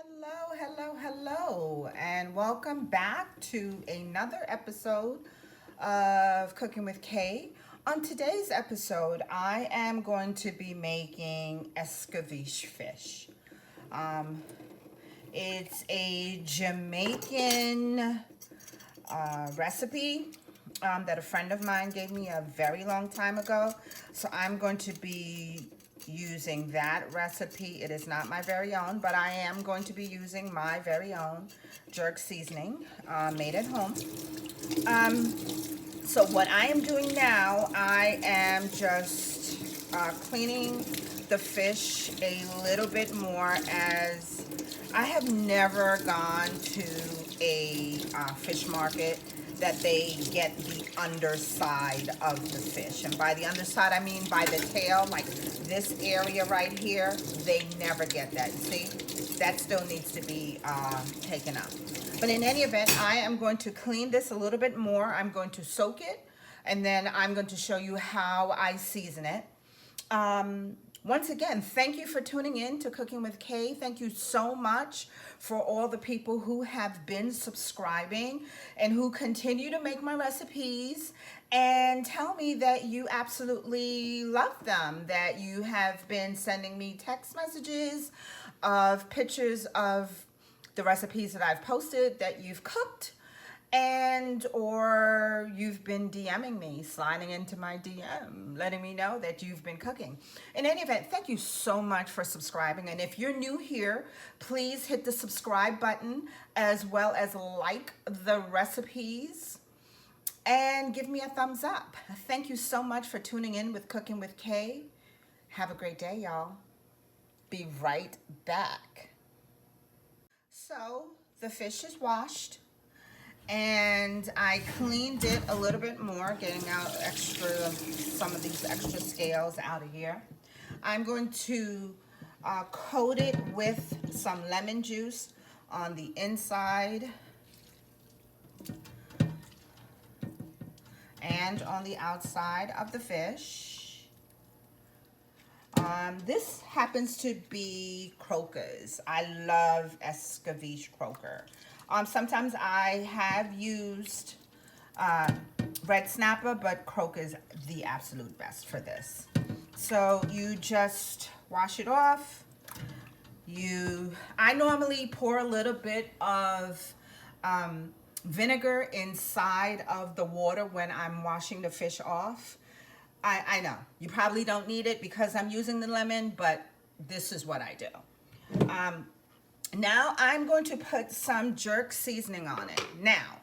Hello, hello, hello, and welcome back to another episode of Cooking with Kay. On today's episode, I am going to be making Escovitch fish. Um, it's a Jamaican recipe that a friend of mine gave me a very long time ago. So I'm going to be using that recipe. It is not my very own, but I am going to be using my very own jerk seasoning made at home. So what I am doing now, I am just cleaning the fish a little bit more, as I have never gone to a fish market that they get the underside of the fish. And by the underside, I mean by the tail, like this area right here, they never get that. See, that still needs to be taken up. But in any event, I am going to clean this a little bit more. I'm going to soak it, and then I'm going to show you how I season it. Once again, thank you for tuning in to Cooking with Kay. Thank you so much for all the people who have been subscribing and who continue to make my recipes and tell me that you absolutely love them, that you have been sending me text messages of pictures of the recipes that I've posted that you've cooked, and or you've been DMing me, sliding into my DM, letting me know that you've been cooking. In any event, thank you so much for subscribing. And if you're new here, please hit the subscribe button, as well as like the recipes and give me a thumbs up. Thank you so much for tuning in with Cooking with Kay. Have a great day, y'all. Be right back. So the fish is washed, and I cleaned it a little bit more, getting out some of these extra scales out of here. I'm going to coat it with some lemon juice on the inside and on the outside of the fish. This happens to be croakers. I love Escovitch croaker. Sometimes I have used red snapper, but croaker is the absolute best for this. So you just wash it off. I normally pour a little bit of vinegar inside of the water when I'm washing the fish off. I know you probably don't need it because I'm using the lemon, but this is what I do. Now I'm going to put some jerk seasoning on it. Now,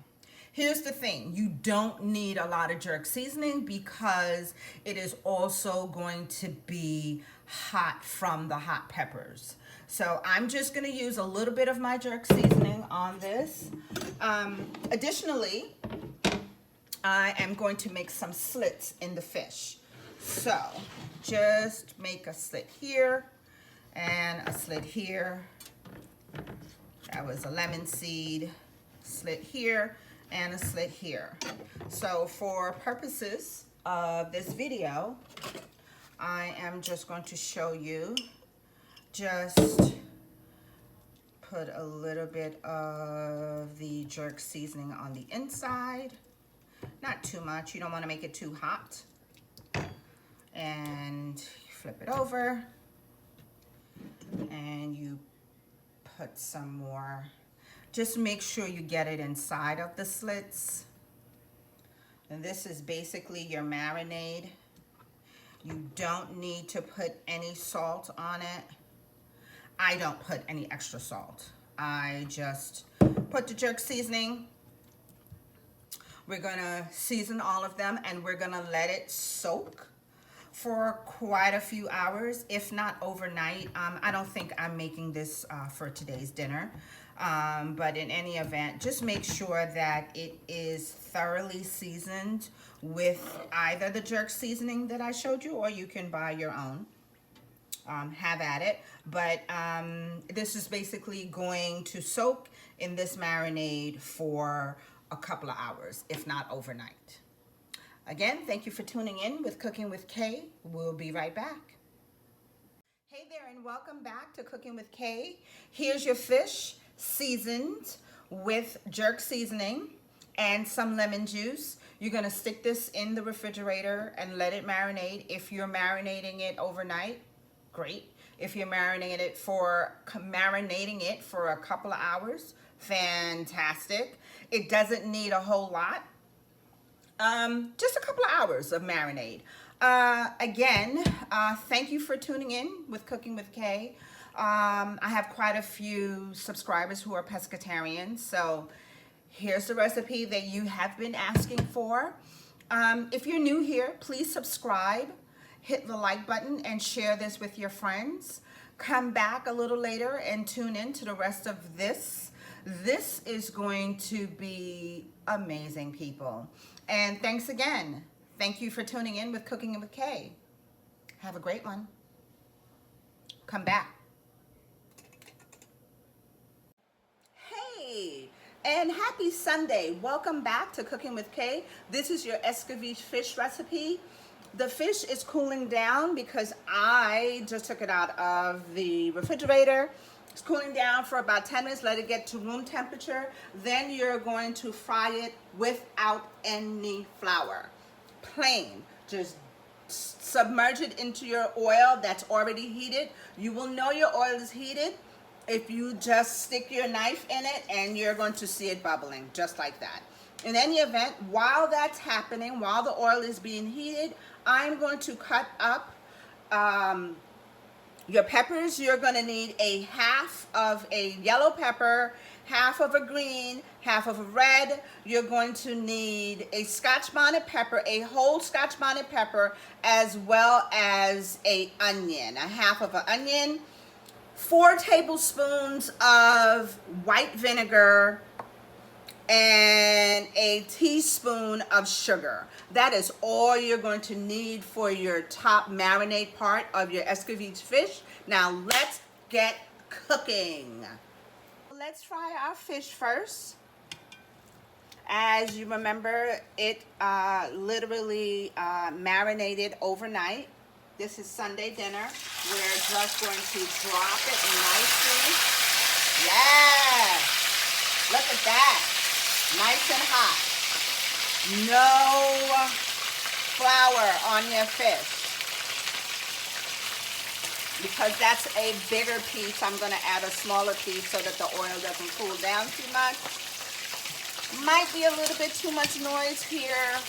here's the thing. You don't need a lot of jerk seasoning because it is also going to be hot from the hot peppers. So I'm just going to use a little bit of my jerk seasoning on this. Additionally, I am going to make some slits in the fish. So just make a slit here and a slit here. That was a lemon seed, slit here and a slit here. So for purposes of this video, I am just going to show you, just put a little bit of the jerk seasoning on the inside. Not too much, you don't want to make it too hot. And flip it over and you put some more. Just make sure you get it inside of the slits. And this is basically your marinade. You don't need to put any salt on it. I don't put any extra salt. I just put the jerk seasoning. We're gonna season all of them and we're gonna let it soak for quite a few hours, if not overnight. I don't think I'm making this for today's dinner, but in any event, just make sure that it is thoroughly seasoned with either the jerk seasoning that I showed you, or you can buy your own. Have at it. But this is basically going to soak in this marinade for a couple of hours, if not overnight. Again, thank you for tuning in with Cooking with Kay. We'll be right back. Hey there, and welcome back to Cooking with Kay. Here's your fish seasoned with jerk seasoning and some lemon juice. You're gonna stick this in the refrigerator and let it marinate. If you're marinating it overnight, great. If you're marinating it for a couple of hours, fantastic. It doesn't need a whole lot. Just a couple of hours of marinade. Again, thank you for tuning in with Cooking with Kay. I have quite a few subscribers who are pescatarians, so here's the recipe that you have been asking for. If you're new here, please subscribe, hit the like button, and share this with your friends. Come back a little later and tune in to the rest of this. This is going to be amazing, people. And thanks again. Thank you for tuning in with Cooking with Kay. Have a great one. Come back. Hey, and happy Sunday. Welcome back to Cooking with Kay. This is your Escovitch Fish recipe. The fish is cooling down because I just took it out of the refrigerator. It's cooling down for about 10 minutes. Let it get to room temperature. Then you're going to fry it without any flour. Plain. Just submerge it into your oil that's already heated. You will know your oil is heated if you just stick your knife in it, and you're going to see it bubbling just like that. In any event, while that's happening, while the oil is being heated, I'm going to cut up your peppers. You're going to need a half of a yellow pepper, half of a green, half of a red. You're going to need a Scotch bonnet pepper, a whole Scotch bonnet pepper, as well as a onion, a half of an onion, 4 tablespoons of white vinegar, and a teaspoon of sugar. That is all you're going to need for your top marinade part of your Escovitch fish. Now let's get cooking. Let's fry our fish first. As you remember, it literally marinated overnight. This is Sunday dinner. We're just going to drop it nicely. Yeah, look at that. Nice and hot. No flour on your fish. Because that's a bigger piece, I'm going to add a smaller piece so that the oil doesn't cool down too much. Might be a little bit too much noise here.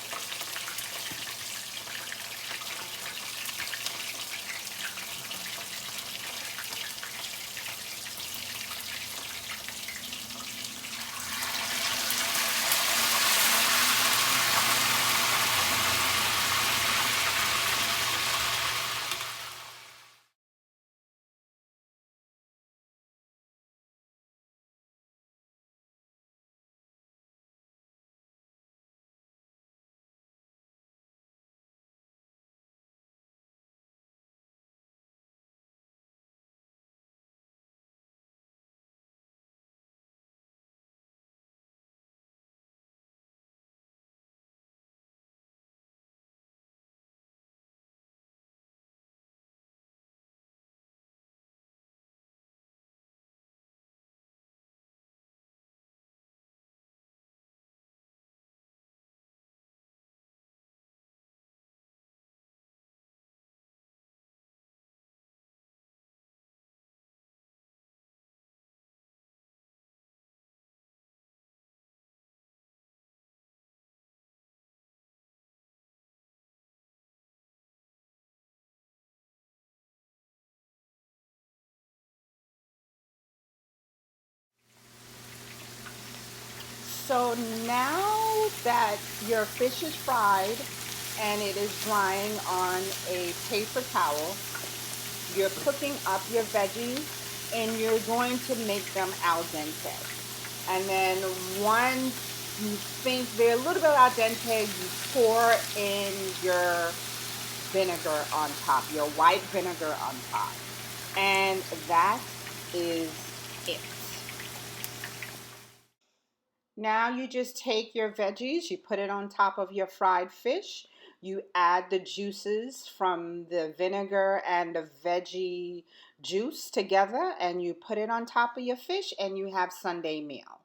So now that your fish is fried and it is drying on a paper towel, you're cooking up your veggies and you're going to make them al dente. And then once you think they're a little bit al dente, you pour in your vinegar on top, your white vinegar on top. And that is it. Now you just take your veggies, you put it on top of your fried fish. You add the juices from the vinegar and the veggie juice together, and you put it on top of your fish, and you have Sunday meal.